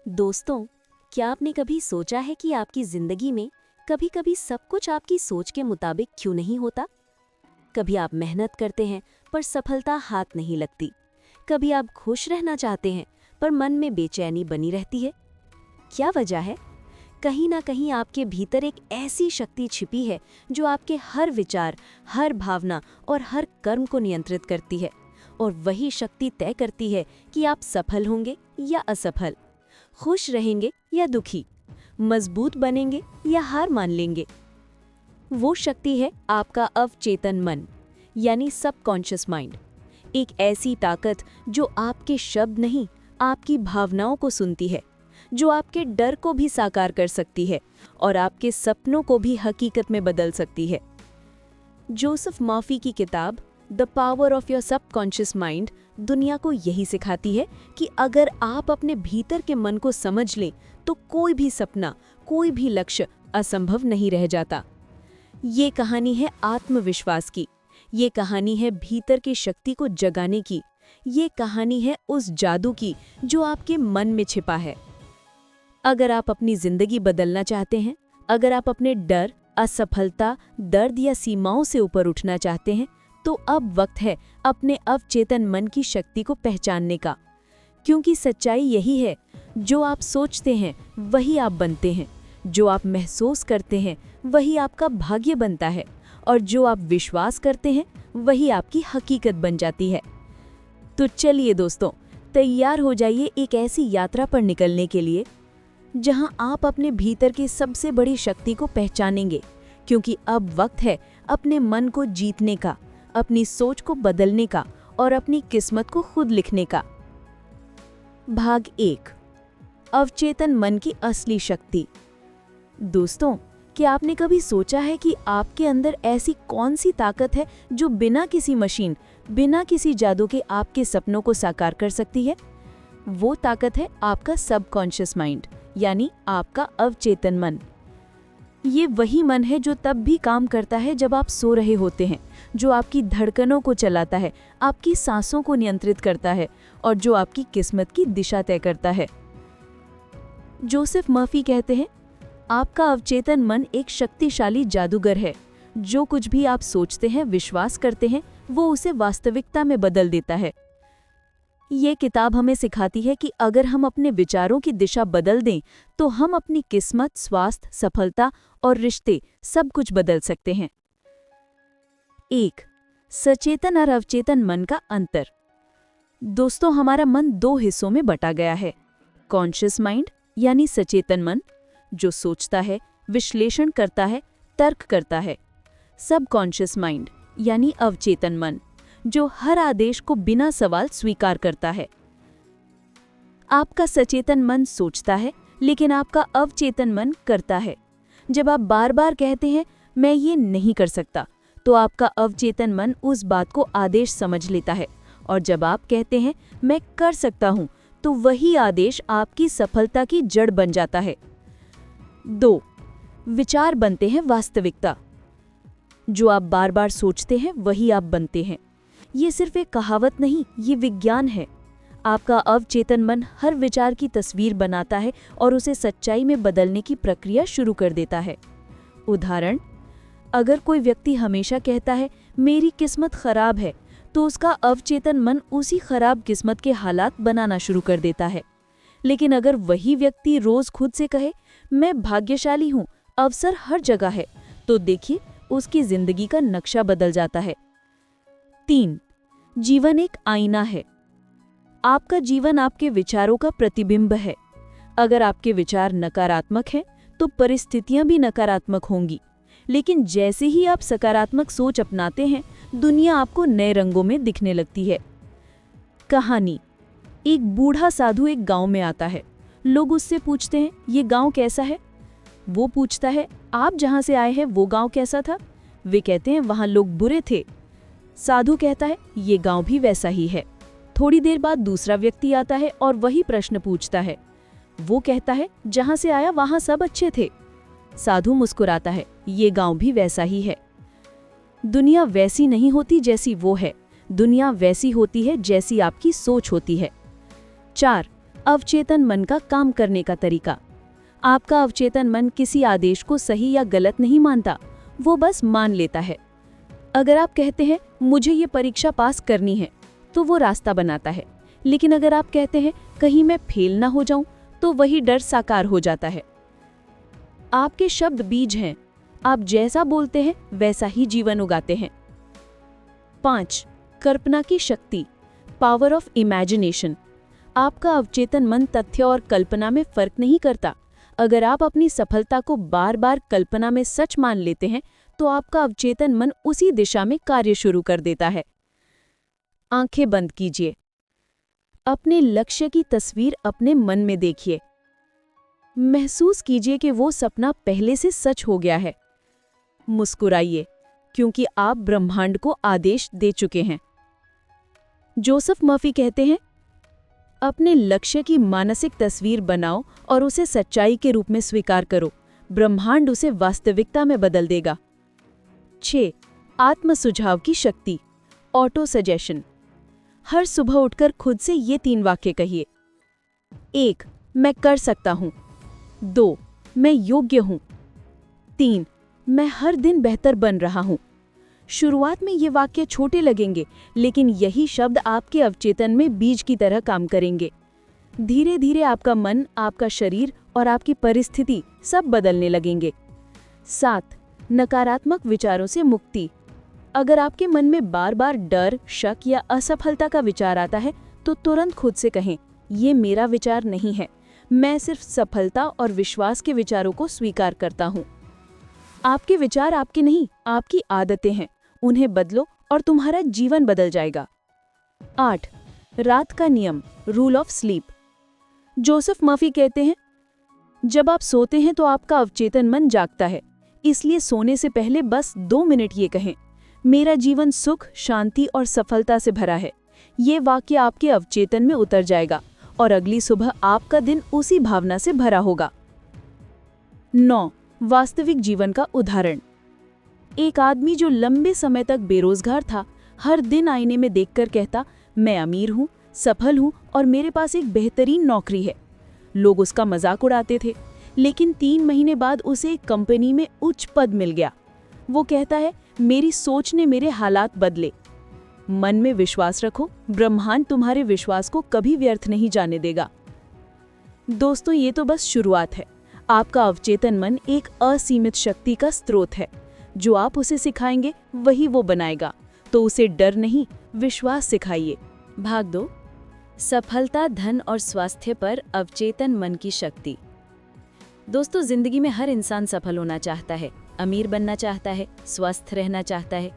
दोस्तों, क्या आपने कभी सोचा है कि आपकी जिंदगी में कभी-कभी सब कुछ आपकी सोच के मुताबिक क्यों नहीं होता? कभी आप मेहनत करते हैं पर सफलता हाथ नहीं लगती। कभी आप खुश रहना चाहते हैं पर मन में बेचैनी बनी रहती है। क्या वजह है? कहीं ना कहीं आपके भीतर एक ऐसी शक्ति छिपी है जो आपके हर विचार, हर भावना और हर कर्म को नियंत्रित करती है। और वही शक्ति तय करती है कि आप सफल होंगे या असफल, खुश रहेंगे या दुखी, मजबूत बनेंगे या हार मान लेंगे। वो शक्ति है आपका अवचेतन मन, यानी सबकॉन्शियस माइंड। एक ऐसी ताकत जो आपके शब्द नहीं, आपकी भावनाओं को सुनती है, जो आपके डर को भी साकार कर सकती है और आपके सपनों को भी हकीकत में बदल सकती है। जोसेफ मर्फी की किताब the power of your subconscious mind दुनिया को यही सिखाती है कि अगर आप अपने भीतर के मन को समझ लें तो कोई भी सपना, कोई भी लक्ष्य असंभव नहीं रह जाता। ये कहानी है आत्मविश्वास की, ये कहानी है भीतर की शक्ति को जगाने की, ये कहानी है उस जादू की जो आपके मन में छिपा है। अगर आप अपनी जिंदगी बदलना चाहते हैं, अगर आप अपने डर, असफलता, दर्द या सीमाओं से ऊपर उठना चाहते हैं, तो अब वक्त है अपने अवचेतन मन की शक्ति को पहचानने का। क्योंकि सच्चाई यही है, जो आप सोचते हैं वही आप बनते हैं, जो आप महसूस करते हैं वही आपका भाग्य बनता है, और जो आप विश्वास करते हैं वही आपकी हकीकत बन जाती है। तो चलिए दोस्तों, तैयार हो जाइए एक ऐसी यात्रा पर निकलने के लिए जहां आप अपने भीतर की सबसे बड़ी शक्ति को पहचानेंगे। क्योंकि अब वक्त है अपने मन को जीतने का, अपनी सोच को बदलने का और अपनी किस्मत को खुद लिखने का। भाग 1, अवचेतन मन की असली शक्ति। दोस्तों, क्या आपने कभी सोचा है कि आपके अंदर ऐसी कौन सी ताकत है जो बिना किसी मशीन, बिना किसी जादू के आपके सपनों को साकार कर सकती है? वो ताकत है आपका सबकॉन्शियस माइंड, यानी आपका अवचेतन मन। ये वही मन है जो तब भी काम करता है जब आप सो रहे होते हैं, जो आपकी धड़कनों को चलाता है, आपकी सांसों को नियंत्रित करता है और जो आपकी किस्मत की दिशा तय करता है। जोसेफ मर्फी कहते हैं, आपका अवचेतन मन एक शक्तिशाली जादूगर है। जो कुछ भी आप सोचते हैं, विश्वास करते हैं, वो उसे वास्तविकता में बदल देता है। ये किताब हमें सिखाती है कि अगर हम अपने विचारों की दिशा बदल दें तो हम अपनी किस्मत, स्वास्थ्य, सफलता और रिश्ते सब कुछ बदल सकते हैं। 1, सचेतन और अवचेतन मन का अंतर। दोस्तों, हमारा मन 2 हिस्सों में बटा गया है। कॉन्शियस माइंड यानी सचेतन मन, जो सोचता है, विश्लेषण करता है, तर्क करता है। सबकॉन्शियस माइंड यानी अवचेतन मन, जो हर आदेश को बिना सवाल स्वीकार करता है। आपका सचेतन मन सोचता है, लेकिन आपका अवचेतन मन करता है। जब आप बार बार कहते हैं मैं ये नहीं कर सकता, तो आपका अवचेतन मन उस बात को आदेश समझ लेता है, और जब आप कहते हैं मैं कर सकता हूं, तो वही आदेश आपकी सफलता की जड़ बन जाता है। 2, विचार बनते हैं वास्तविकता। जो आप बार बार सोचते हैं वही आप बनते हैं। ये सिर्फ एक कहावत नहीं, ये विज्ञान है। आपका अवचेतन मन हर विचार की तस्वीर बनाता है और उसे सच्चाई में बदलने की प्रक्रिया शुरू कर देता है। उदाहरण, अगर कोई व्यक्ति हमेशा कहता है मेरी किस्मत खराब है, तो उसका अवचेतन मन उसी खराब किस्मत के हालात बनाना शुरू कर देता है। लेकिन अगर वही व्यक्ति रोज खुद से कहे मैं भाग्यशाली हूँ, अवसर हर जगह है, तो देखिए उसकी जिंदगी का नक्शा बदल जाता है। 3, जीवन एक आईना है। आपका जीवन आपके विचारों का प्रतिबिंब है। अगर आपके विचार नकारात्मक हैं, तो परिस्थितियां भी नकारात्मक होंगी। लेकिन जैसे ही आप सकारात्मक सोच अपनाते हैं, दुनिया आपको नए रंगों में दिखने लगती है। कहानी, एक बूढ़ा साधु एक गांव में आता है। लोग उससे पूछते हैं ये गांव कैसा है? वो पूछता है आप जहां से आए हैं वो गांव कैसा था? वे कहते हैं वहां लोग बुरे थे। साधु कहता है ये गांव भी वैसा ही है। थोड़ी देर बाद दूसरा व्यक्ति आता है और वही प्रश्न पूछता है। वो कहता है जहां से आया वहां सब अच्छे थे। साधु मुस्कुराता है, ये गांव भी वैसा ही है। दुनिया वैसी नहीं होती जैसी वो है, दुनिया वैसी होती है जैसी आपकी सोच होती है। 4, अवचेतन मन का काम करने का तरीका। आपका अवचेतन मन किसी आदेश को सही या गलत नहीं मानता, वो बस मान लेता है। अगर आप कहते हैं मुझे ये परीक्षा पास करनी है, तो वो रास्ता बनाता है। लेकिन अगर आप कहते हैं कहीं मैं फेल ना हो जाऊं, तो वही डर साकार हो जाता है। आपके शब्द बीज हैं, आप जैसा बोलते हैं वैसा ही जीवन उगाते हैं। 5. कल्पना की शक्ति, पावर ऑफ इमेजिनेशन। आपका अवचेतन मन तथ्य और कल्पना में फर्क नहीं करता। अगर आप अपनी सफलता को बार बार कल्पना में सच मान लेते हैं, तो आपका अवचेतन मन उसी दिशा में कार्य शुरू कर देता है। आंखें बंद कीजिए। अपने लक्ष्य की तस्वीर अपने मन में देखिए। महसूस कीजिए कि वो सपना पहले से सच हो गया है। मुस्कुराइए, क्योंकि आप ब्रह्मांड को आदेश दे चुके हैं। जोसेफ मर्फी कहते हैं, अपने लक्ष्य की मानसिक तस्वीर बनाओ और उसे सच्चाई के रूप में स्वीकार करो। ब्रह्मांड उसे वास्तविकता में बदल देगा। 6. आत्म सुझाव की शक्ति, ऑटो सजेशन। हर सुबह उठकर खुद से ये 3 वाक्य कहिए। 1. मैं कर सकता हूँ। 2. मैं योग्य हूँ। 3. मैं हर दिन बेहतर बन रहा हूँ। शुरुआत में ये वाक्य छोटे लगेंगे, लेकिन यही शब्द आपके अवचेतन में बीज की तरह काम करेंगे। धीरे धीरे आपका मन, आपका शरीर और आपकी परिस्थिति सब बदलने लगेंगे। 7. नकारात्मक विचारों से मुक्ति। अगर आपके मन में बार बार डर, शक या असफलता का विचार आता है, तो तुरंत खुद से कहें, ये मेरा विचार नहीं है, मैं सिर्फ सफलता और विश्वास के विचारों को स्वीकार करता हूँ। आपके विचार आपके नहीं, आपकी आदतें हैं। उन्हें बदलो और तुम्हारा जीवन बदल जाएगा। 8. रात का नियम, rule of sleep. Joseph Murphy कहते हैं, जब आप सोते हैं तो आपका अवचेतन मन जागता है। इसलिए सोने से पहले बस 2 मिनट ये कहें, मेरा जीवन सुख, शांति और सफलता से भरा है। ये वाक्य आपके अवचेतन में उतर जाएगा और अगली सुबह आपका दिन उसी भावना से भरा होगा। 9. वास्तविक जीवन का उदाहरण। एक आदमी जो लंबे समय तक बेरोजगार था, हर दिन आईने में देखकर कहता, मैं अमीर हूँ, सफल हूँ और मेरे पास एक बेहतरीन नौकरी है। लोग उसका मजाक उड़ाते थे, लेकिन 3 महीने बाद उसे एक कंपनी में उच्च पद मिल गया। वो कहता है, मेरी सोच ने मेरे हालात बदले। मन में विश्वास रखो, ब्रह्मांड तुम्हारे विश्वास को कभी व्यर्थ नहीं जाने देगा। दोस्तों, ये तो बस शुरुआत है। आपका अवचेतन मन एक असीमित शक्ति का स्रोत है। जो आप उसे सिखाएंगे वही वो बनाएगा। तो उसे डर नहीं, विश्वास सिखाइए। भाग 2, सफलता, धन और स्वास्थ्य पर अवचेतन मन की शक्ति। दोस्तों, जिंदगी में हर इंसान सफल होना चाहता है, अमीर बनना चाहता है, स्वस्थ रहना चाहता है।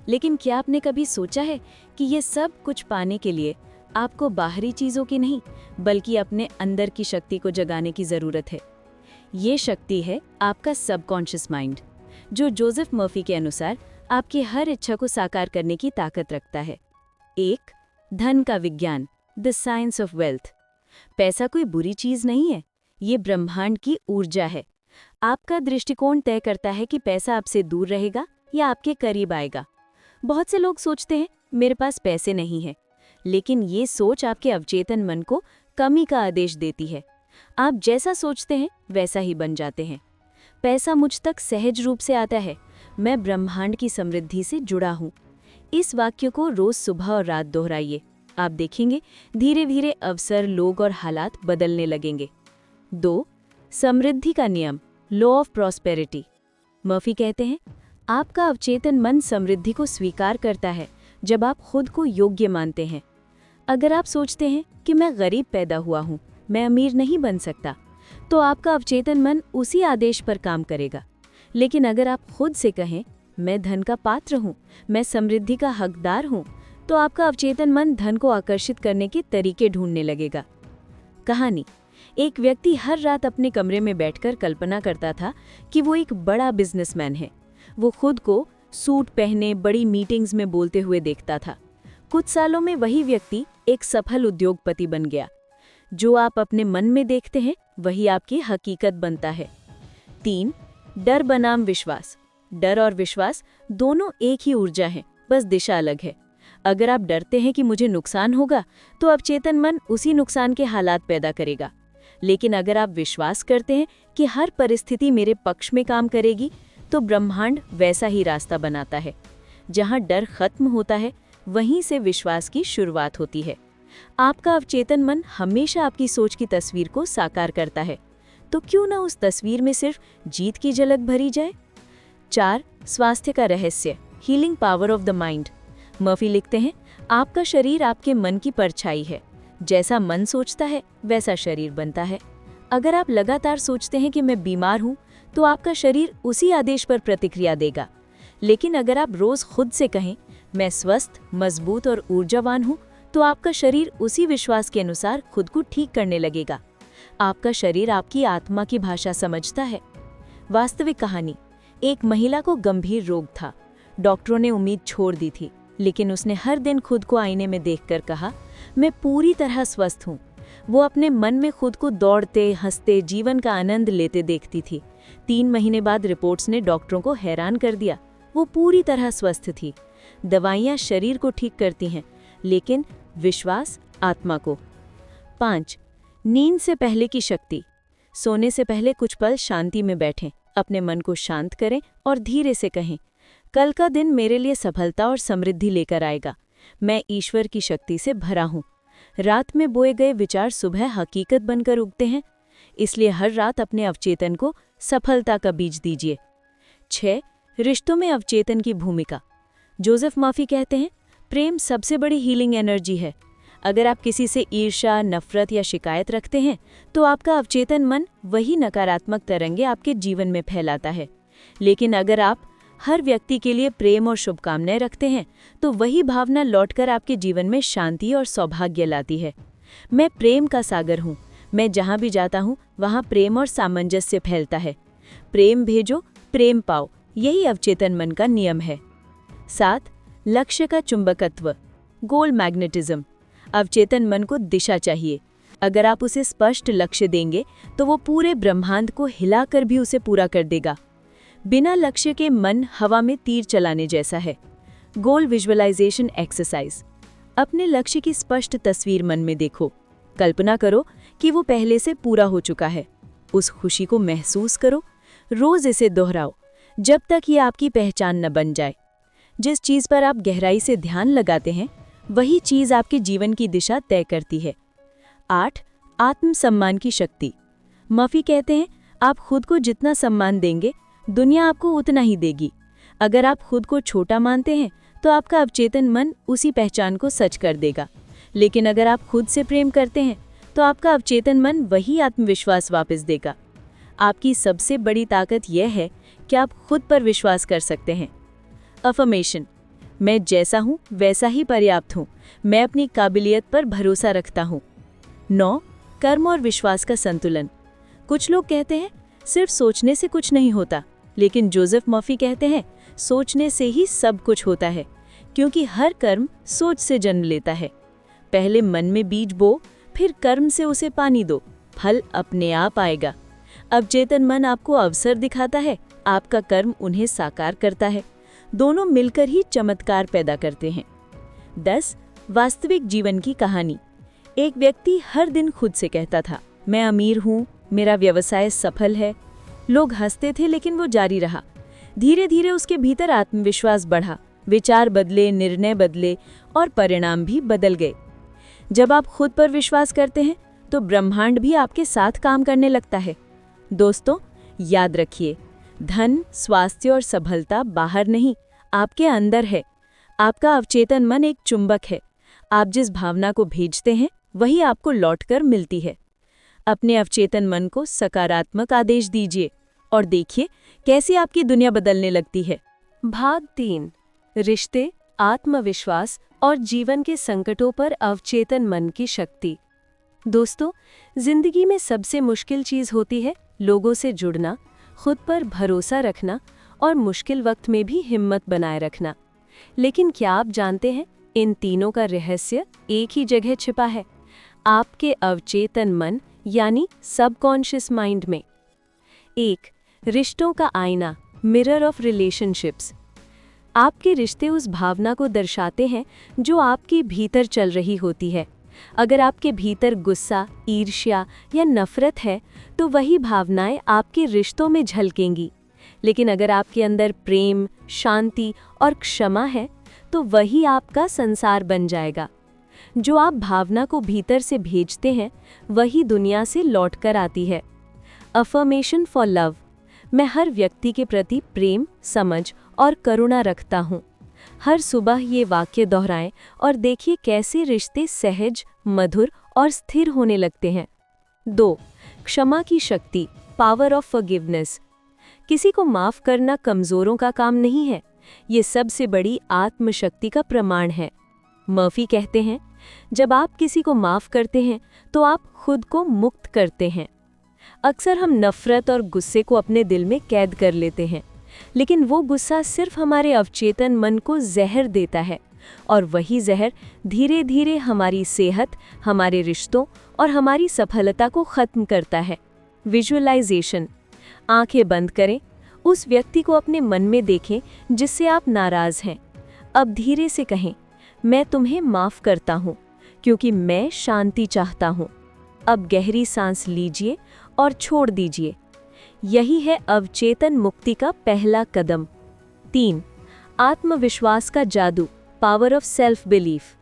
लेकिन क्या आपने कभी सोचा है कि ये सब कुछ पाने के लिए आपको बाहरी चीज़ों की नहीं, बल्कि अपने अंदर की शक्ति को जगाने की ज़रूरत है। ये शक्ति है आपका सबकॉन्शियस माइंड, जो जोसेफ मर्फी के अनुसार आपकी हर इच्छा को साकार करने की ताकत रखता है। 1. धन का विज्ञान, द साइंस ऑफ वेल्थ। पैसा कोई बुरी चीज़ नहीं है, ये ब्रह्मांड की ऊर्जा है। आपका दृष्टिकोण तय करता है कि पैसा आपसे दूर रहेगा या आपके करीब आएगा। बहुत से लोग सोचते हैं, मेरे पास पैसे नहीं है, लेकिन ये सोच आपके अवचेतन मन को कमी का आदेश देती है। आप जैसा सोचते हैं वैसा ही बन जाते हैं। पैसा मुझ तक सहज रूप से आता है, मैं ब्रह्मांड की समृद्धि से जुड़ा हूँ। इस वाक्य को रोज सुबह और रात दोहराइए। आप देखेंगे धीरे धीरे अवसर, लोग और हालात बदलने लगेंगे। 2. समृद्धि का नियम, लॉ ऑफ प्रॉस्पेरिटी। मर्फी कहते हैं, आपका अवचेतन मन समृद्धि को स्वीकार करता है जब आप खुद को योग्य मानते हैं। अगर आप सोचते हैं कि मैं गरीब पैदा हुआ हूँ, मैं अमीर नहीं बन सकता, तो आपका अवचेतन मन उसी आदेश पर काम करेगा। लेकिन अगर आप खुद से कहें, मैं धन का पात्र हूँ, मैं समृद्धि का हकदार हूँ, तो आपका अवचेतन मन धन को आकर्षित करने के तरीके ढूंढने लगेगा। कहानी। एक व्यक्ति हर रात अपने कमरे में बैठकर कल्पना करता था कि वो एक बड़ा बिजनेसमैन है। वो खुद को सूट पहने बड़ी मीटिंग्स में बोलते हुए देखता था। कुछ सालों में वही व्यक्ति एक सफल उद्योगपति बन गया। जो आप अपने मन में देखते हैं वही आपकी हकीकत बनता है। 3. डर बनाम विश्वास। डर और विश्वास दोनों एक ही ऊर्जा हैं, बस दिशा अलग है। अगर आप डरते हैं कि मुझे नुकसान होगा, तो अवचेतन मन उसी नुकसान के हालात पैदा करेगा। लेकिन अगर आप विश्वास करते हैं कि हर परिस्थिति मेरे पक्ष में काम करेगी, तो ब्रह्मांड वैसा ही रास्ता बनाता है। जहां डर खत्म होता है, वहीं से विश्वास की शुरुआत होती है। आपका अवचेतन मन हमेशा आपकी सोच की तस्वीर को साकार करता है, तो क्यों ना उस तस्वीर में सिर्फ जीत की झलक भरी जाए। 4. स्वास्थ्य का रहस्य, healing power of the mind. Murphy लिखते हैं, आपका शरीर आपके मन की परछाई है। जैसा मन सोचता है, वैसा शरीर बनता है। अगर आप लगातार सोचते हैं कि मैं बीमार हूं, तो आपका शरीर उसी आदेश पर प्रतिक्रिया देगा। लेकिन अगर आप रोज खुद से कहें, मैं स्वस्थ, मजबूत और ऊर्जावान हूं, तो आपका शरीर उसी विश्वास के अनुसार खुद को ठीक करने लगेगा। आपका शरीर आपकी आत्मा की भाषा समझता है। वास्तविक कहानी, एक महिला को गंभीर रोग था। डॉक्टरों ने उम्मीद छोड़ दी थी, लेकिन उसने हर दिन खुद को आईने में देखकर कहा, मैं पूरी तरह स्वस्थ हूँ। वो अपने मन में खुद को दौड़ते, हंसते, जीवन का आनंद लेते देखती थी। 3 महीने बाद रिपोर्ट्स ने डॉक्टरों को हैरान कर दिया। वो पूरी तरह स्वस्थ थी। दवाइयाँ शरीर को ठीक करती हैं, लेकिन विश्वास आत्मा को। 5. नींद से पहले की शक्ति। सोने से पहले कुछ पल शांति में बैठें, अपने मन को शांत करें और धीरे से कहें, कल का दिन मेरे लिए सफलता और समृद्धि लेकर आएगा। मैं ईश्वर की शक्ति से भरा हूँ। रात में बोए गए विचार सुबह हकीकत बनकर उगते हैं, इसलिए हर रात अपने अवचेतन को सफलता का बीज दीजिए। 6. रिश्तों में अवचेतन की भूमिका। जोसेफ मर्फी कहते हैं, प्रेम सबसे बड़ी हीलिंग एनर्जी है। अगर आप किसी से ईर्ष्या, नफरत या शिकायत रखते हैं, तो आपका अवचेतन मन वही नकारात्मक तरंगे आपके जीवन में फैलाता है। लेकिन अगर आप हर व्यक्ति के लिए प्रेम और शुभकामनाएं रखते हैं, तो वही भावना लौटकर आपके जीवन में शांति और सौभाग्य लाती है। मैं प्रेम का सागर हूँ। मैं जहाँ भी जाता हूँ, वहाँ प्रेम और सामंजस्य फैलता है। प्रेम भेजो, प्रेम पाओ, यही अवचेतन मन का नियम है। 7. लक्ष्य का चुंबकत्व, गोल मैग्नेटिज्म। अवचेतन मन को दिशा चाहिए। अगर आप उसे स्पष्ट लक्ष्य देंगे, तो वो पूरे ब्रह्मांड को हिलाकर भी उसे पूरा कर देगा। बिना लक्ष्य के मन हवा में तीर चलाने जैसा है। गोल विजुअलाइजेशन एक्सरसाइज। अपने लक्ष्य की स्पष्ट तस्वीर मन में देखो। कल्पना करो कि वो पहले से पूरा हो चुका है। उस खुशी को महसूस करो। रोज इसे दोहराओ, जब तक ये आपकी पहचान न बन जाए। जिस चीज़ पर आप गहराई से ध्यान लगाते हैं, वही चीज़ आपके जीवन की दिशा तय करती है। 8. आत्मसम्मान की शक्ति। मर्फी कहते हैं, आप खुद को जितना सम्मान देंगे, दुनिया आपको उतना ही देगी। अगर आप खुद को छोटा मानते हैं, तो आपका अवचेतन मन उसी पहचान को सच कर देगा। लेकिन अगर आप खुद से प्रेम करते हैं, तो आपका अवचेतन मन वही आत्मविश्वास वापस देगा। आपकी सबसे बड़ी ताकत यह है कि आप खुद पर विश्वास कर सकते हैं। अफर्मेशन, मैं जैसा हूँ वैसा ही पर्याप्त हूँ। मैं अपनी काबिलियत पर भरोसा रखता हूँ। 9. कर्म और विश्वास का संतुलन। कुछ लोग कहते हैं, सिर्फ सोचने से कुछ नहीं होता, लेकिन जोसेफ मर्फी कहते हैं, सोचने से ही सब कुछ होता है, क्योंकि हर कर्म सोच से जन्म लेता है। पहले मन में बीज बो, फिर कर्म से उसे पानी दो, फल अपने आप आएगा। अवचेतन मन आपको अवसर दिखाता है, आपका कर्म उन्हें साकार करता है। दोनों मिलकर ही चमत्कार पैदा करते हैं। 10. वास्तविक जीवन की कहानी। एक व्यक्ति हर दिन खुद से कहता था, मैं अमीर हूँ, मेरा व्यवसाय सफल है। लोग हंसते थे, लेकिन वो जारी रहा। धीरे धीरे उसके भीतर आत्मविश्वास बढ़ा, विचार बदले, निर्णय बदले और परिणाम भी बदल गए। जब आप खुद पर विश्वास करते हैं, तो ब्रह्मांड भी आपके साथ काम करने लगता है। दोस्तों, याद रखिए, धन, स्वास्थ्य और सफलता बाहर नहीं, आपके अंदर है। आपका अवचेतन मन एक चुंबक है। आप जिस भावना को भेजते हैं, वही आपको लौटकर मिलती है। अपने अवचेतन मन को सकारात्मक आदेश दीजिए और देखिए कैसे आपकी दुनिया बदलने लगती है। भाग 3, रिश्ते, आत्मविश्वास और जीवन के संकटों पर अवचेतन मन की शक्ति। दोस्तों, जिंदगी में सबसे मुश्किल चीज होती है लोगों से जुड़ना, खुद पर भरोसा रखना और मुश्किल वक्त में भी हिम्मत बनाए रखना। लेकिन क्या आप जानते हैं, इन तीनों का रहस्य एक ही जगह छिपा है, आपके अवचेतन मन यानी सबकॉन्शियस माइंड में। 1. रिश्तों का आईना, मिरर ऑफ रिलेशनशिप्स। आपके रिश्ते उस भावना को दर्शाते हैं जो आपके भीतर चल रही होती है। अगर आपके भीतर गुस्सा, ईर्ष्या या नफरत है, तो वही भावनाएं आपके रिश्तों में झलकेंगी। लेकिन अगर आपके अंदर प्रेम, शांति और क्षमा है, तो वही आपका संसार बन जाएगा। जो आप भावना को भीतर से भेजते हैं, वही दुनिया से लौटकर आती है। Affirmation for love. मैं हर व्यक्ति के प्रति प्रेम, समझ और करुणा रखता हूँ। हर सुबह ये वाक्य दोहराएं और देखिए कैसे रिश्ते सहज, मधुर और स्थिर होने लगते हैं। 2. क्षमा की शक्ति, पावर ऑफ फॉरगिवनेस। किसी को माफ करना कमजोरों का काम नहीं है, ये सबसे बड़ी आत्मशक्ति का प्रमाण है। मर्फी कहते हैं, जब आप किसी को माफ करते हैं तो आप खुद को मुक्त करते हैं। अक्सर हम नफरत और गुस्से को अपने दिल में कैद कर लेते हैं, लेकिन वो गुस्सा सिर्फ हमारे अवचेतन मन को जहर देता है, और वही जहर धीरे धीरे हमारी सेहत, हमारे रिश्तों और हमारी सफलता को खत्म करता है। विजुअलाइजेशन। आंखें बंद करें, उस व्यक्ति को अपने मन में देखें जिससे आप नाराज हैं। अब धीरे से कहें, मैं तुम्हें माफ करता हूँ क्योंकि मैं शांति चाहता हूँ। अब गहरी सांस लीजिए और छोड़ दीजिए। यही है अवचेतन मुक्ति का पहला कदम। 3. आत्मविश्वास का जादू, पावर ऑफ सेल्फ बिलीफ।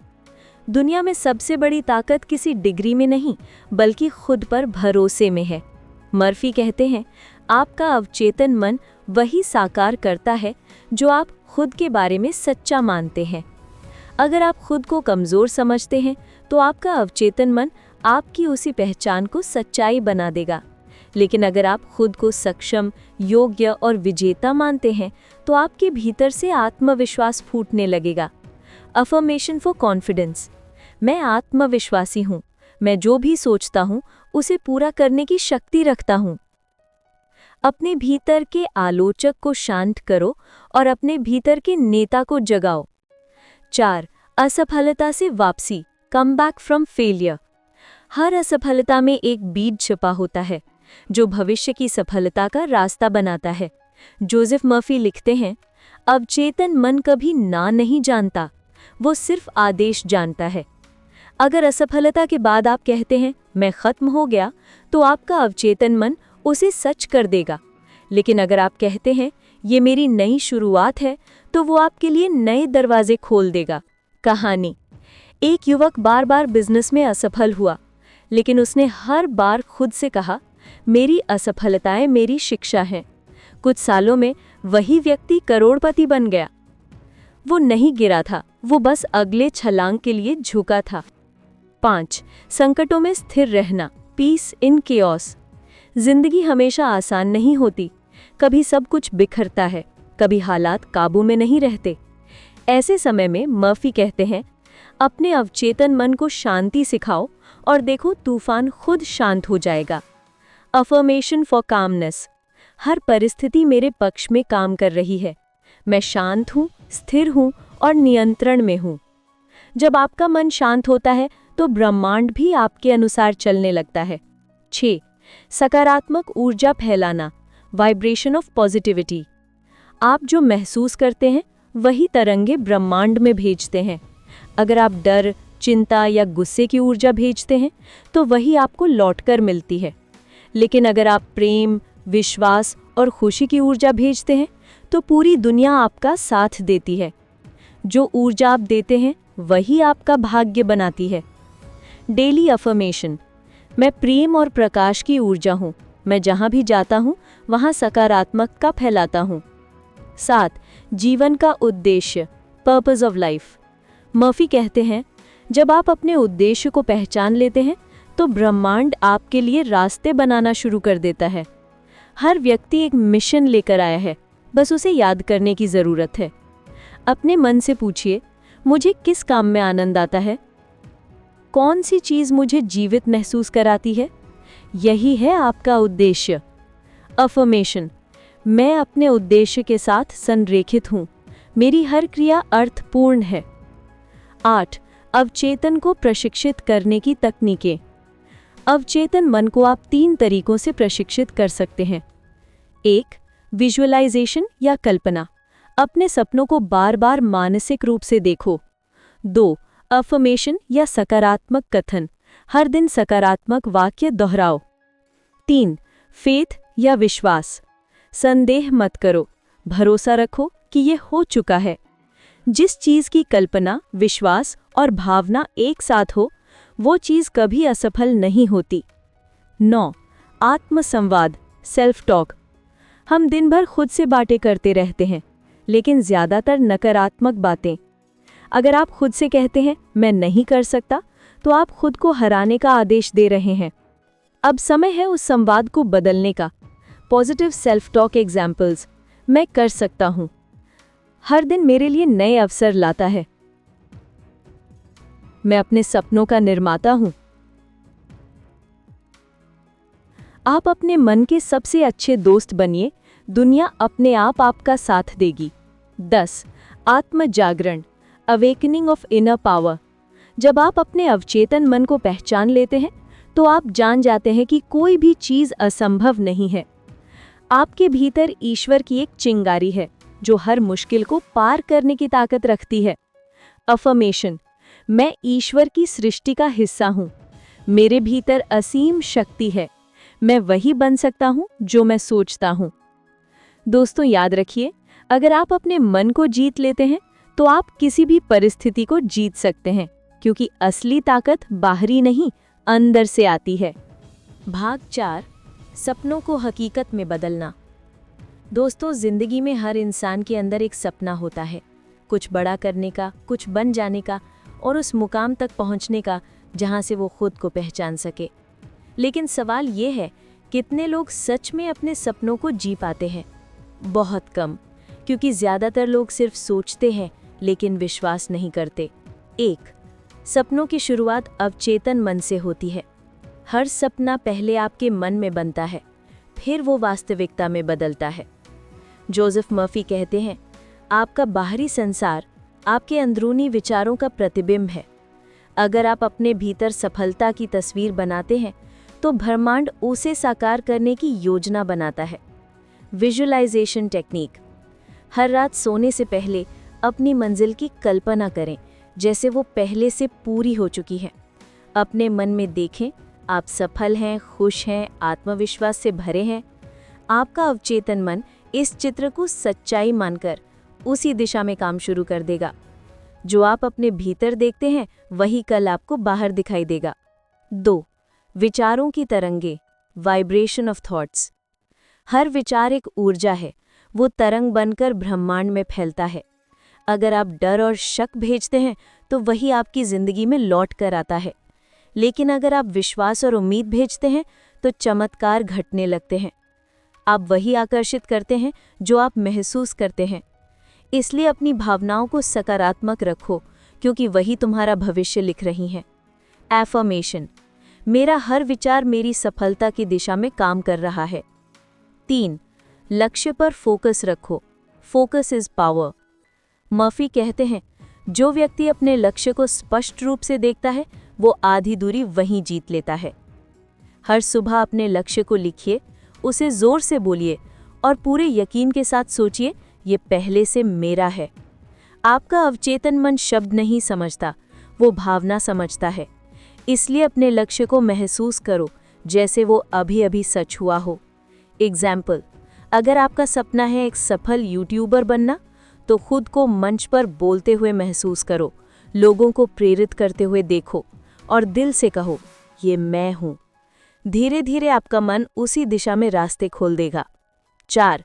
दुनिया में सबसे बड़ी ताकत किसी डिग्री में नहीं, बल्कि खुद पर भरोसे में है। मर्फी कहते हैं, आपका अवचेतन मन वही साकार करता है जो आप खुद के बारे में सच्चा मानते हैं। अगर आप खुद को कमज़ोर समझते हैं, तो आपका अवचेतन मन आपकी उसी पहचान को सच्चाई बना देगा। लेकिन अगर आप खुद को सक्षम, योग्य और विजेता मानते हैं, तो आपके भीतर से आत्मविश्वास फूटने लगेगा। Affirmation for confidence. मैं आत्मविश्वासी हूँ। मैं जो भी सोचता हूँ उसे पूरा करने की शक्ति रखता हूँ। अपने भीतर के आलोचक को शांत करो और अपने भीतर के नेता को जगाओ। 4. असफलता से वापसी, कम बैक फ्रॉम फेलियर। हर असफलता में एक बीज छिपा होता है जो भविष्य की सफलता का रास्ता बनाता है। जोसेफ मर्फी लिखते हैं, अवचेतन मन कभी ना नहीं जानता, वो सिर्फ आदेश जानता है। अगर असफलता के बाद आप कहते हैं मैं खत्म हो गया, तो आपका अवचेतन मन उसे सच कर देगा। लेकिन अगर आप कहते हैं ये मेरी नई शुरुआत है, तो वो आपके लिए नए दरवाजे खोल देगा। कहानी। एक युवक बार बार बिजनेस में असफल हुआ, लेकिन उसने हर बार खुद से कहा, मेरी असफलताएं मेरी शिक्षा हैं। कुछ सालों में वही व्यक्ति करोड़पति बन गया। वो नहीं गिरा था, वो बस अगले छलांग के लिए झुका था। 5. संकटों में स्थिर रहना, पीस इन केओस। जिंदगी हमेशा आसान नहीं होती। कभी सब कुछ बिखरता है, कभी हालात काबू में नहीं रहते। ऐसे समय में मर्फी कहते हैं, अपने अवचेतन मन को शांति सिखाओ और देखो तूफान खुद शांत हो जाएगा। Affirmation for calmness. हर परिस्थिति मेरे पक्ष में काम कर रही है। मैं शांत हूँ, स्थिर हूँ और नियंत्रण में हूँ। जब आपका मन शांत होता है, तो ब्रह्मांड भी आपके अनुसार चलने लगता है। 6. सकारात्मक ऊर्जा फैलाना, वाइब्रेशन ऑफ पॉजिटिविटी। आप जो महसूस करते हैं, वही तरंगे ब्रह्मांड में भेजते हैं। अगर आप डर, चिंता या गुस्से की ऊर्जा भेजते हैं, तो वही आपको लौटकर मिलती है। लेकिन अगर आप प्रेम, विश्वास और खुशी की ऊर्जा भेजते हैं, तो पूरी दुनिया आपका साथ देती है। जो ऊर्जा आप देते हैं, वही आपका भाग्य बनाती है। Daily affirmation. मैं प्रेम और प्रकाश की ऊर्जा हूँ। मैं जहाँ भी जाता हूँ, वहाँ सकारात्मकता फैलाता हूँ। 7. जीवन का उद्देश्य, पर्पस ऑफ लाइफ। मर्फी कहते हैं, जब आप अपने उद्देश्य को पहचान लेते हैं, तो ब्रह्मांड आपके लिए रास्ते बनाना शुरू कर देता है। हर व्यक्ति एक मिशन लेकर आया है, बस उसे याद करने की ज़रूरत है। अपने मन से पूछिए, मुझे किस काम में आनंद आता है? कौन सी चीज़ मुझे जीवित महसूस कराती है? यही है आपका उद्देश्य। अफर्मेशन। मैं अपने उद्देश्य के साथ संरेखित हूँ। मेरी हर क्रिया अर्थपूर्ण है। 8. अवचेतन को प्रशिक्षित करने की तकनीकें। अवचेतन मन को आप 3 तरीकों से प्रशिक्षित कर सकते हैं। 1. विजुअलाइजेशन या कल्पना। अपने सपनों को बार बार मानसिक रूप से देखो। 2. अफर्मेशन या सकारात्मक कथन, हर दिन सकारात्मक वाक्य दोहराओ। 3. फेथ या विश्वास, संदेह मत करो, भरोसा रखो कि ये हो चुका है। जिस चीज की कल्पना, विश्वास और भावना एक साथ हो, वो चीज कभी असफल नहीं होती। 9. आत्मसंवाद, सेल्फ टॉक, हम दिन भर खुद से बातें करते रहते हैं, लेकिन ज्यादातर नकारात्मक बातें। अगर आप खुद से कहते हैं मैं नहीं कर सकता, तो आप खुद को हराने का आदेश दे रहे हैं। अब समय है उस संवाद को बदलने का। पॉजिटिव सेल्फ टॉक एग्जाम्पल्स, मैं कर सकता हूं, हर दिन मेरे लिए नए अवसर लाता है, मैं अपने सपनों का निर्माता हूं। आप अपने मन के सबसे अच्छे दोस्त बनिए, दुनिया अपने आप आपका साथ देगी। 10. आत्म जागरण, अवेकनिंग ऑफ इनर पावर, जब आप अपने अवचेतन मन को पहचान लेते हैं, तो आप जान जाते हैं कि कोई भी चीज असंभव नहीं है। आपके भीतर ईश्वर की एक चिंगारी है, जो हर मुश्किल को पार करने की ताकत रखती है। अफर्मेशन, मैं ईश्वर की सृष्टि का हिस्सा हूं, मेरे भीतर असीम शक्ति है, मैं वही बन सकता हूं जो मैं सोचता हूं। दोस्तों, याद रखिए, अगर आप अपने मन को जीत लेते हैं, तो आप किसी भी परिस्थिति को जीत सकते हैं, क्योंकि असली ताकत बाहरी नहीं, अंदर से आती है। भाग 4, सपनों को हकीकत में बदलना। दोस्तों, जिंदगी में हर इंसान के अंदर एक सपना होता है, कुछ बड़ा करने का, कुछ बन जाने का और उस मुकाम तक पहुंचने का जहां से वो खुद को पहचान सके। लेकिन सवाल ये है, कितने लोग सच में अपने सपनों को जी पाते हैं? बहुत कम, क्योंकि ज्यादातर लोग सिर्फ सोचते हैं लेकिन विश्वास नहीं करते। 1. सपनों की शुरुआत अवचेतन मन से होती है। हर सपना पहले आपके मन में बनता है, फिर वो वास्तविकता में बदलता है। जोसेफ मर्फी कहते हैं, आपका बाहरी संसार आपके अंदरूनी विचारों का प्रतिबिंब है। अगर आप अपने भीतर सफलता की तस्वीर बनाते हैं, तो ब्रह्मांड उसे साकार करने की योजना बनाता है। विजुअलाइजेशन टेक्निक, हर रात सोने से पहले अपनी मंजिल की कल्पना करें, जैसे वो पहले से पूरी हो चुकी है। अपने मन में देखें, आप सफल हैं, खुश हैं, आत्मविश्वास से भरे हैं। आपका अवचेतन मन इस चित्र को सच्चाई मानकर उसी दिशा में काम शुरू कर देगा। जो आप अपने भीतर देखते हैं, वही कल आपको बाहर दिखाई देगा। 2. विचारों की तरंगे, वाइब्रेशन ऑफ थॉट्स, हर विचार एक ऊर्जा है, वो तरंग बनकर ब्रह्मांड में फैलता है। अगर आप डर और शक भेजते हैं, तो वही आपकी जिंदगी में लौट कर आता है। लेकिन अगर आप विश्वास और उम्मीद भेजते हैं, तो चमत्कार घटने लगते हैं। आप वही आकर्षित करते हैं जो आप महसूस करते हैं। इसलिए अपनी भावनाओं को सकारात्मक रखो, क्योंकि वही तुम्हारा भविष्य लिख रही हैं। एफर्मेशन, मेरा हर विचार मेरी सफलता की दिशा में काम कर रहा है। 3. लक्ष्य पर फोकस रखो, फोकस इज पावर। मर्फी कहते हैं, जो व्यक्ति अपने लक्ष्य को स्पष्ट रूप से देखता है, वो आधी दूरी वहीं जीत लेता है। हर सुबह अपने लक्ष्य को लिखिए, उसे जोर से बोलिए और पूरे यकीन के साथ सोचिए, ये पहले से मेरा है। आपका अवचेतन मन शब्द नहीं समझता, वो भावना समझता है। इसलिए अपने लक्ष्य को महसूस करो जैसे वो अभी अभी सच हुआ हो। एग्जाम्पल, अगर आपका सपना है एक सफल यूट्यूबर बनना, तो खुद को मंच पर बोलते हुए महसूस करो, लोगों को प्रेरित करते हुए देखो और दिल से कहो, ये मैं हूं। धीरे धीरे आपका मन उसी दिशा में रास्ते खोल देगा। 4.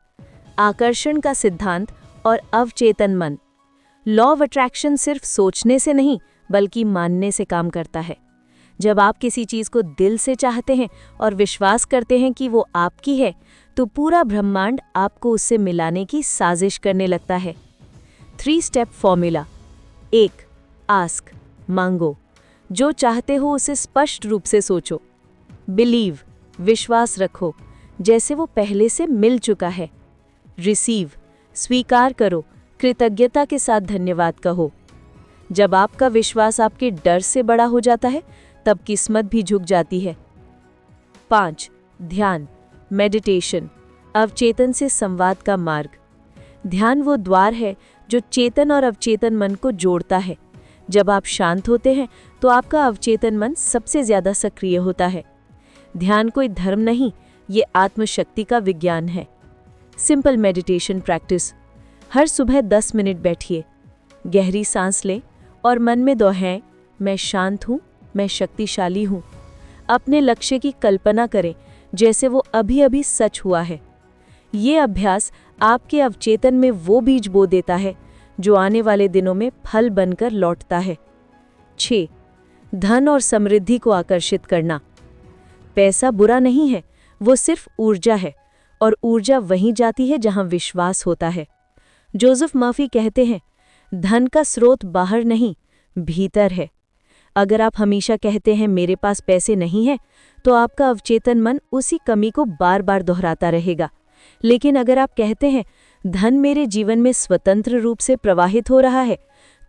आकर्षण का सिद्धांत और अवचेतन मन। लॉ ऑफ अट्रैक्शन सिर्फ सोचने से नहीं, बल्कि मानने से काम करता है। जब आप किसी चीज को दिल से चाहते हैं और विश्वास करते हैं कि वो आपकी है, तो पूरा ब्रह्मांड आपको उससे मिलाने की साजिश करने लगता है। 3 स्टेप फॉर्मूला। 1. आस्क, मांगो, जो चाहते हो उसे स्पष्ट रूप से सोचो। बिलीव, विश्वास रखो, जैसे वो पहले से मिल चुका है। रिसीव, स्वीकार करो, कृतज्ञता के साथ धन्यवाद कहो। जब आपका विश्वास आपके डर से बड़ा हो जाता है, तब किस्मत भी झुक जाती है। 5. ध्यान, मेडिटेशन, अवचेतन से संवाद का मार्ग। ध्यान वो द्वार है जो चेतन और अवचेतन मन को जोड़ता है। जब आप शांत होते हैं तो आपका अवचेतन मन सबसे ज्यादा सक्रिय होता है। ध्यान कोई धर्म नहीं, ये आत्मशक्ति का विज्ञान है। Simple meditation practice. हर सुबह 10 मिनट बैठिए, गहरी सांस लें और मन में दोहराएं, मैं शांत हूँ, मैं शक्तिशाली हूँ। अपने लक्ष्य की कल्पना करें जैसे वो अभी अभी सच हुआ है। ये अभ्यास आपके अवचेतन में वो बीज बो देता है जो आने वाले दिनों में फल बनकर लौटता है। 6. धन और समृद्धि को आकर्षित करना। पैसा बुरा नहीं है, वो सिर्फ ऊर्जा है, और ऊर्जा वहीं जाती है जहां विश्वास होता है। जोसेफ मर्फी कहते हैं, धन का स्रोत बाहर नहीं, भीतर है। अगर आप हमेशा कहते हैं मेरे पास पैसे नहीं हैं, तो आपका अवचेतन मन उसी कमी को बार बार दोहराता रहेगा। लेकिन अगर आप कहते हैं धन मेरे जीवन में स्वतंत्र रूप से प्रवाहित हो रहा है,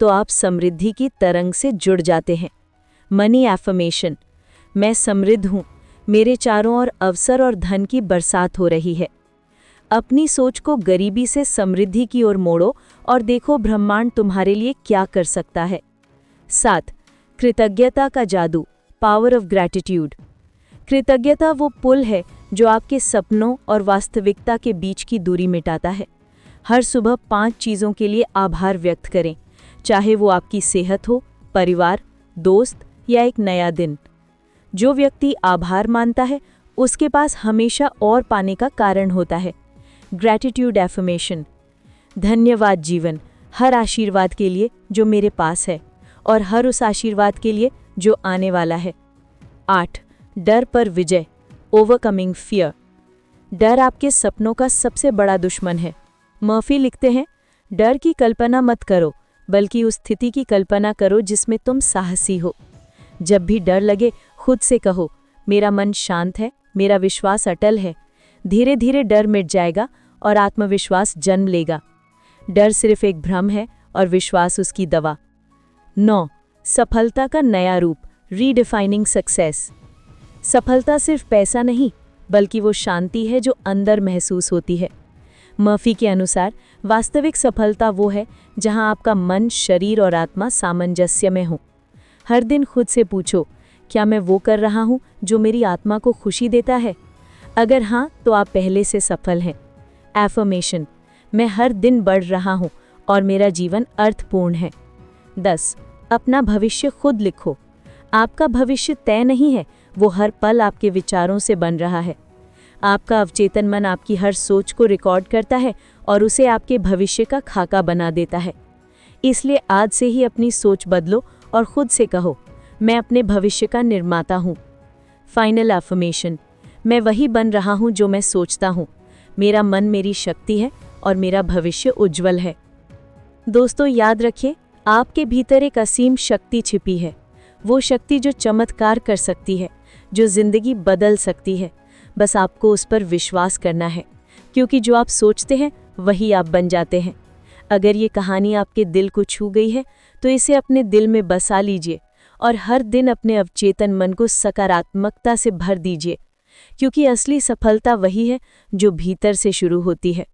तो आप समृद्धि की तरंग से जुड़ जाते हैं। Money affirmation. मैं समृद्ध हूँ, मेरे चारों ओर अवसर और धन की बरसात हो रही है। अपनी सोच को गरीबी से समृद्धि की ओर मोड़ो और देखो ब्रह्मांड तुम्हारे लिए क्या कर सकता है। 7. कृतज्ञता का जादू, पावर ऑफ ग्रैटिट्यूड। कृतज्ञता वो पुल है जो आपके सपनों और वास्तविकता के बीच की दूरी मिटाता है। हर सुबह 5 चीज़ों के लिए आभार व्यक्त करें, चाहे वो आपकी सेहत हो, परिवार, दोस्त या एक नया दिन। जो व्यक्ति आभार मानता है उसके पास हमेशा और पाने का कारण होता है। Gratitude affirmation. धन्यवाद जीवन, हर आशीर्वाद के लिए जो मेरे पास है और हर उस आशीर्वाद के लिए जो आने वाला है। 8. डर पर विजय, ओवरकमिंग फियर। डर आपके सपनों का सबसे बड़ा दुश्मन है। मर्फी लिखते हैं, डर की कल्पना मत करो, बल्कि उस स्थिति की कल्पना करो जिसमें तुम साहसी हो। जब भी डर लगे खुद से कहो, मेरा मन शांत है, मेरा विश्वास अटल है। धीरे धीरे डर मिट जाएगा और आत्मविश्वास जन्म लेगा। डर सिर्फ एक भ्रम है और विश्वास उसकी दवा। 9. सफलता का नया रूप, रीडिफाइनिंग सक्सेस। सफलता सिर्फ पैसा नहीं, बल्कि वो शांति है जो अंदर महसूस होती है। मर्फी के अनुसार वास्तविक सफलता वो है जहां आपका मन, शरीर और आत्मा सामंजस्य में हो। हर दिन खुद से पूछो, क्या मैं वो कर रहा हूं जो मेरी आत्मा को खुशी देता है? अगर हाँ, तो आप पहले से सफल हैं। एफर्मेशन। मैं हर दिन बढ़ रहा हूं और मेरा जीवन अर्थपूर्ण है। 10. अपना भविष्य खुद लिखो। आपका भविष्य तय नहीं है, वो हर पल आपके विचारों से बन रहा है। आपका अवचेतन मन आपकी हर सोच को रिकॉर्ड करता है और उसे आपके भविष्य का खाका बना देता है। इसलिए आज से ही अपनी सोच बदलो और खुद से कहो, मैं अपने भविष्य का निर्माता हूँ। Final affirmation. मैं वही बन रहा हूँ जो मैं सोचता हूँ। मेरा मन मेरी शक्ति है और मेरा भविष्य उज्जवल है। दोस्तों, याद रखिए, आपके भीतर एक असीम शक्ति छिपी है। वो शक्ति जो चमत्कार कर सकती है, जो जिंदगी बदल सकती है। बस आपको उस पर विश्वास करना है, क्योंकि जो आप सोचते हैं वही आप बन जाते हैं। अगर ये कहानी आपके दिल को छू गई है तो इसे अपने दिल में बसा लीजिए और हर दिन अपने अवचेतन मन को सकारात्मकता से भर दीजिए, क्योंकि असली सफलता वही है जो भीतर से शुरू होती है।